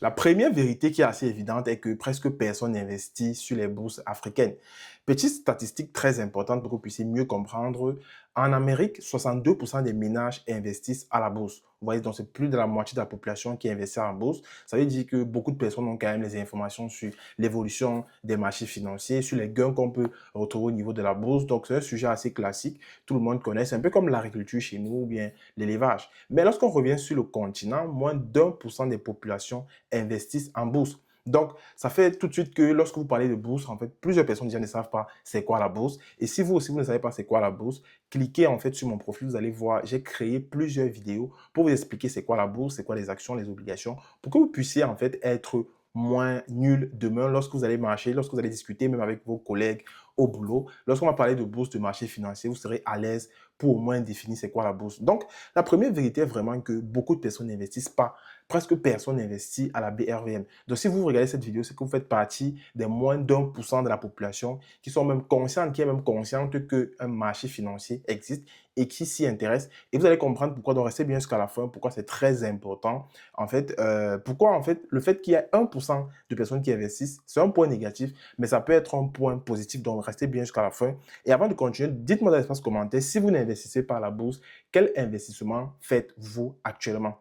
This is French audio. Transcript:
La première vérité qui est assez évidente est que presque personne n'investit sur les bourses africaines. Petite statistique très importante pour que vous puissiez mieux comprendre. En Amérique, 62% des ménages investissent à la bourse. Vous voyez, donc c'est plus de la moitié de la population qui investit en bourse. Ça veut dire que beaucoup de personnes ont quand même les informations sur l'évolution des marchés financiers, sur les gains qu'on peut retrouver au niveau de la bourse. Donc c'est un sujet assez classique. Tout le monde connaît. C'est un peu comme l'agriculture chez nous ou bien l'élevage. Mais lorsqu'on revient sur le continent, moins d'1% des populations investissent en bourse. Donc, ça fait tout de suite que lorsque vous parlez de bourse, en fait, plusieurs personnes déjà ne savent pas c'est quoi la bourse. Et si vous aussi, vous ne savez pas c'est quoi la bourse, cliquez en fait sur mon profil, vous allez voir, j'ai créé plusieurs vidéos pour vous expliquer c'est quoi la bourse, c'est quoi les actions, les obligations, pour que vous puissiez en fait être moins nul demain lorsque vous allez marcher, lorsque vous allez discuter même avec vos collègues au boulot. Lorsqu'on va parler de bourse, de marché financier, vous serez à l'aise pour au moins définir c'est quoi la bourse. Donc, la première vérité est vraiment que beaucoup de personnes n'investissent pas. Presque personne n'investit à la BRVM. Donc, si vous regardez cette vidéo, c'est que vous faites partie des moins d'1% de la population qui sont même conscientes, qui est même consciente qu'un marché financier existe et qui s'y intéresse. Et vous allez comprendre pourquoi. Donc, restez bien jusqu'à la fin, pourquoi c'est très important. En fait, pourquoi en fait, le fait qu'il y ait 1% de personnes qui investissent, c'est un point négatif, mais ça peut être un point positif. Donc, restez bien jusqu'à la fin. Et avant de continuer, dites-moi dans l'espace commentaire si vous n'investissez pas à la bourse, quel investissement faites-vous actuellement?